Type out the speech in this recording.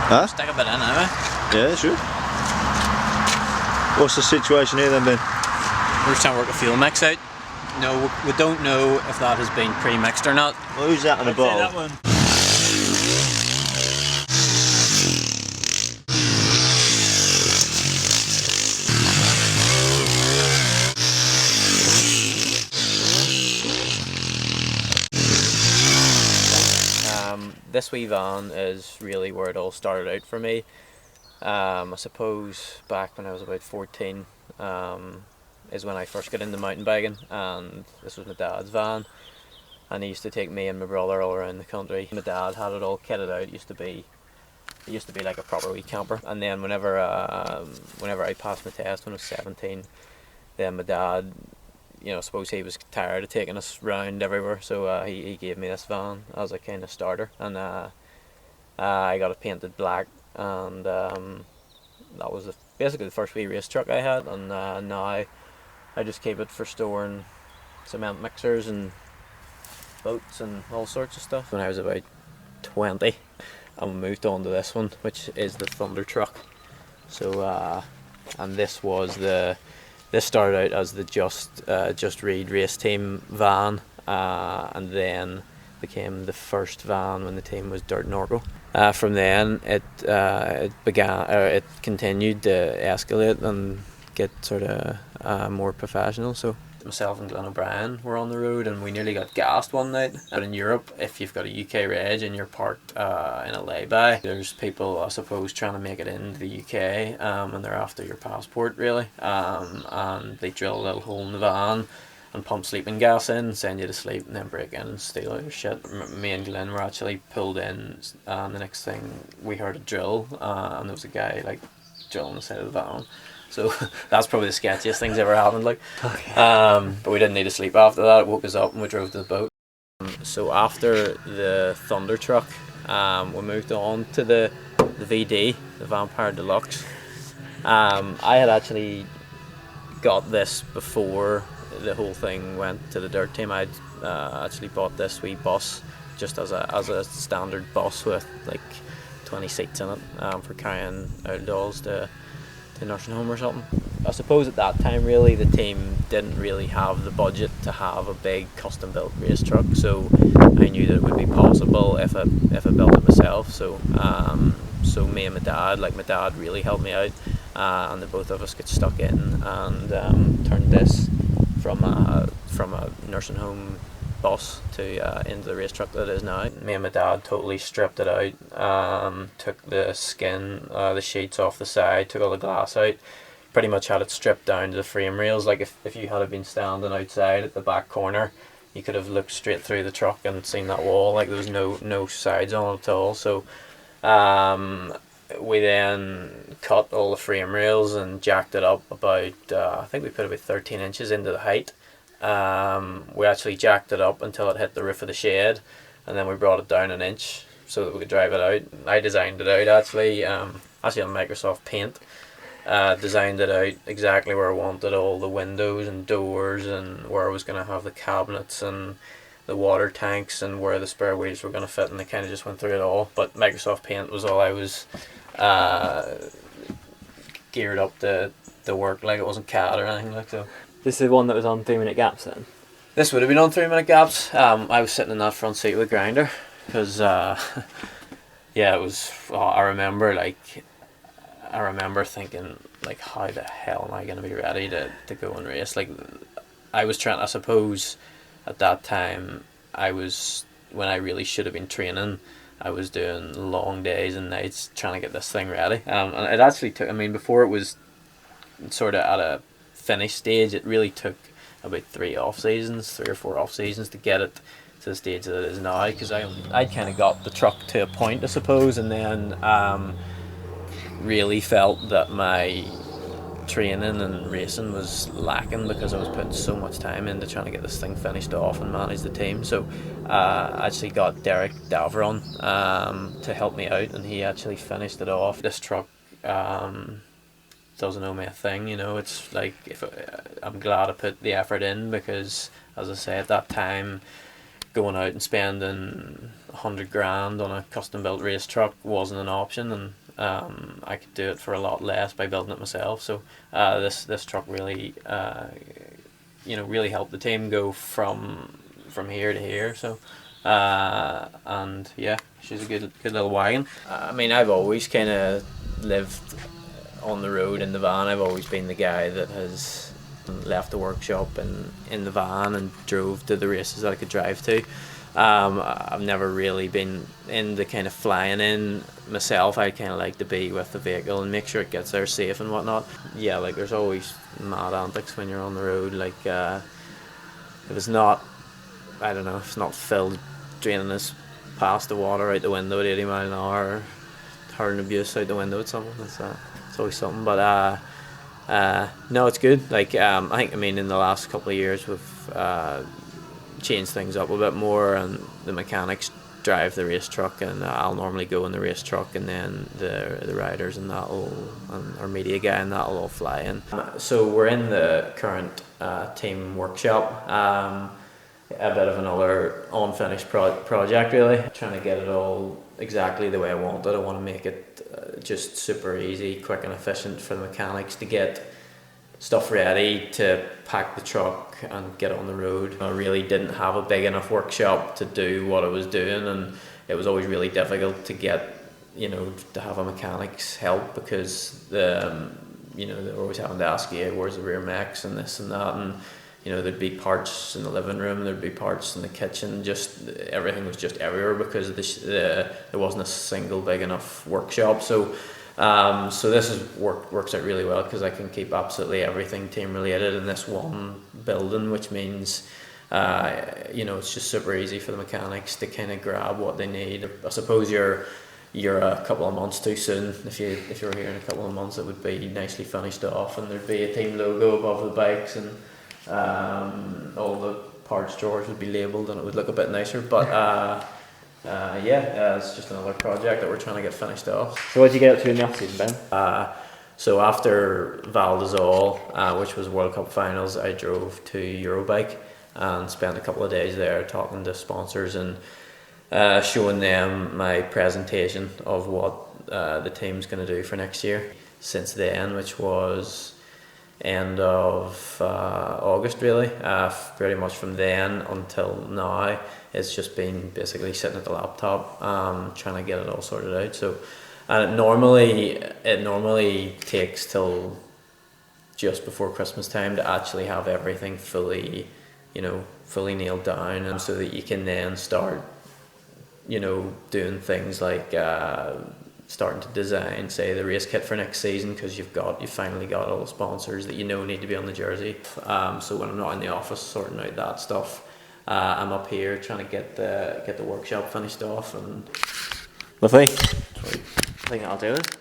Huh? Stick a bit in anyway. Yeah, sure. What's the situation here then, Ben? We're just trying to work a fuel mix out. No, we don't know if that has been pre-mixed or not. Well, who's that on the bottle? That one. This wee van is really where it all started out for me. I suppose back when I was about 14 is when I first got into mountain biking, and this was my dad's van, and he used to take me and my brother all around the country. My dad had it all kitted out. It used to be like a proper wee camper. And then whenever I passed my test when I was 17, then my dad, you know, I suppose he was tired of taking us round everywhere, so he gave me this van as a kind of starter, and I got it painted black, and that was basically the first wee race truck I had, and now I just keep it for storing cement mixers and boats and all sorts of stuff. When I was about 20, I moved on to this one, which is the Thunder truck. So and this started out as the Just Reid race team van, and then became the first van when the team was Dirt Norco. From then it continued to escalate and get sort of more professional. So myself and Glenn O'Brien were on the road, and we nearly got gassed one night. But in Europe, if you've got a UK reg and you're parked in a lay-by, there's people, I suppose, trying to make it into the UK, and they're after your passport, really. And they drill a little hole in the van and pump sleeping gas in, send you to sleep, and then break in and steal all your shit. Me and Glenn were actually pulled in, and the next thing we heard a drill, and there was a guy like drilling the side of the van. So that's probably the sketchiest things ever happened. Like, okay. But we didn't need to sleep after that. It woke us up and we drove to the boat. So after the Thunder truck, we moved on to the VD, the Vampire Deluxe. I had actually got this before the whole thing went to the dirt team. I'd actually bought this wee bus just as a standard bus with like 20 seats in it, for carrying out dolls to nursing home or something. I suppose at that time really the team didn't really have the budget to have a big custom built race truck, so I knew that it would be possible if I built it myself. So me and my dad really helped me out, and the both of us got stuck in and turned this from a nursing home bus to into the race truck that it is now. Me and my dad totally stripped it out, took the skin, the sheets off the side, took all the glass out, pretty much had it stripped down to the frame rails. Like if you had been standing outside at the back corner, you could have looked straight through the truck and seen that wall. Like there was no sides on it at all. So we then cut all the frame rails and jacked it up about I think we put about 13 inches into the height. We actually jacked it up until it hit the roof of the shed, and then we brought it down an inch so that we could drive it out. I designed it out actually on Microsoft Paint. Designed it out exactly where I wanted all the windows and doors, and where I was going to have the cabinets and the water tanks, and where the spare wheels were going to fit, and I kind of just went through it all. But Microsoft Paint was all I was geared up to work. Like, it wasn't CAD or anything like so. This is the one that was on 3 minute gaps then? This would have been on 3 minute gaps. I was sitting in that front seat with Grinder because yeah, it was. I remember thinking, like, how the hell am I going to be ready to go and race? Like, I was trying. I suppose at that time when I really should have been training, I was doing long days and nights trying to get this thing ready. And it actually took. I mean, before it was sort of at a finish stage, it really took about 3 or 4 off seasons to get it to the stage that it is now, because I kind of got the truck to a point, I suppose, and then really felt that my training and racing was lacking because I was putting so much time into trying to get this thing finished off and manage the team. So I actually got Derek Davron to help me out, and he actually finished it off. This truck doesn't owe me a thing, you know. It's like, I'm glad I put the effort in, because as I say, at that time, going out and spending 100 grand on a custom built race truck wasn't an option, and I could do it for a lot less by building it myself. So this truck really really helped the team go from here to here. So and yeah, she's a good little wagon. I mean, I've always kind of lived on the road in the van. I've always been the guy that has left the workshop in the van and drove to the races that I could drive to. I've never really been into kind of flying in myself. I kind of like to be with the vehicle and make sure it gets there safe and whatnot. Yeah, like there's always mad antics when you're on the road. Like if it's not, I don't know, if it's not filled, draining us past the water out the window at 80 mile an hour, or hurling abuse out the window at someone. It's always something. But no, it's good. Like I mean, in the last couple of years we've changed things up a bit more, and the mechanics drive the race truck, and I'll normally go in the race truck, and then the riders and our media guy and that'll all fly in. So we're in the current team workshop. A bit of another unfinished project really, trying to get it all exactly the way I want it. I want to make it just super easy, quick and efficient for the mechanics to get stuff ready to pack the truck and get on the road. I really didn't have a big enough workshop to do what I was doing, and it was always really difficult to get, to have a mechanic's help, because they're always having to ask you, where's the rear mechs and this and that, and there'd be parts in the living room, there'd be parts in the kitchen, just everything was just everywhere because there wasn't a single big enough workshop. So this works out really well, because I can keep absolutely everything team related in this one building, which means it's just super easy for the mechanics to kind of grab what they need. I suppose you're a couple of months too soon. If you were here in a couple of months, it would be nicely finished off, and there'd be a team logo above the bikes, and all the parts drawers would be labelled, and it would look a bit nicer. But it's just another project that we're trying to get finished off. So what did you get up to in the off season, Ben? So after Val d'Isole, which was World Cup finals, I drove to Eurobike and spent a couple of days there talking to sponsors and showing them my presentation of what the team's going to do for next year. Since then, which was end of August really, pretty much from then until now, it's just been basically sitting at the laptop trying to get it all sorted out. So and it normally takes till just before Christmas time to actually have everything fully nailed down, and so that you can then start doing things like starting to design, say, the race kit for next season, because you've finally got all the sponsors that need to be on the jersey. So when I'm not in the office sorting out that stuff, I'm up here trying to get the workshop finished off. And Lovely. I think that'll do it.